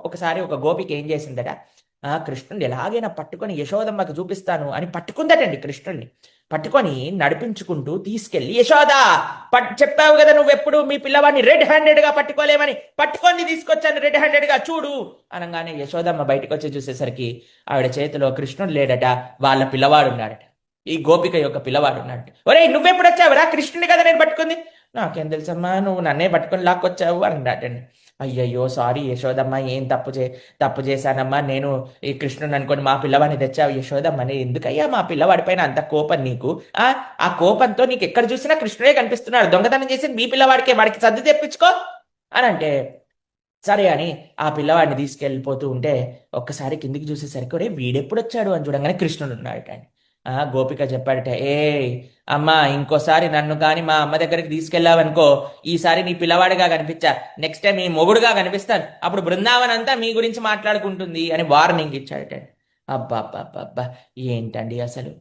ఒకసారి ఒక గోపిక ఏం చేసిందట, కృష్ణుని ఎలాగైనా పట్టుకొని యశోదమ్మకి చూపిస్తాను అని పట్టుకుందటండి. కృష్ణుడిని పట్టుకొని నడిపించుకుంటూ తీసుకెళ్లి, యశోదా చెప్పావు కదా నువ్వెప్పుడు మీ పిల్లవాడిని రెడ్ హ్యాండెడ్ గా పట్టుకోలేమని, పట్టుకొని తీసుకొచ్చాను రెడ్ హ్యాండెడ్ గా చూడు అనగానే యశోదమ్మ బయటకు వచ్చి చూసేసరికి ఆవిడ చేతిలో కృష్ణుడు లేడట, వాళ్ళ పిల్లవాడు ఉన్నాడట. ఈ గోపిక యొక్క పిల్లవాడు ఉన్నాడు. ఒరే నువ్వెప్పుడు వచ్చావురా, కృష్ణుని కదా నేను పట్టుకుంది. నాకేం తెలుసమ్మా, నువ్వు నన్నే పట్టుకొని లాక్కొచ్చావు అన్నాడటండి. అయ్యయ్యో సారీ యశోదమ్మ, ఏం తప్పు చేశానమ్మా, నేను ఈ కృష్ణుని అనుకోని మా పిల్లవాడిని తెచ్చావు యశోదమ్మ. ఎందుకయ్యా మా పిల్లవాడి పైన అంత కోపం నీకు? ఆ కోపంతో నీకు ఎక్కడ చూసినా కృష్ణుడే కనిపిస్తున్నాడు, దొంగతనం చేసి మీ పిల్లవాడికే, వాడికి సర్ది తెప్పించుకో అని అంటే, సరే అని ఆ పిల్లవాడిని తీసుకెళ్ళిపోతూ ఉంటే ఒక్కసారి కిందికి చూసేసరికి ఒరే వీడెప్పుడు వచ్చాడు అని చూడంగానే కృష్ణుడు ఉన్నాడట. గోపిక చెప్పాడట, అమ్మా ఇంకోసారి నన్ను కానీ మా అమ్మ దగ్గరికి తీసుకెళ్ళావనుకో, ఈసారి నీ పిల్లవాడిగా కనిపించా, నెక్స్ట్ టైం నీ మొగుడుగా కనిపిస్తాను, అప్పుడు బృందావన్ అంతా మీ గురించి మాట్లాడుకుంటుంది అని వార్నింగ్ ఇచ్చాడట. అబ్బా అబ్బా అబ్బా, ఏంటండి అసలు.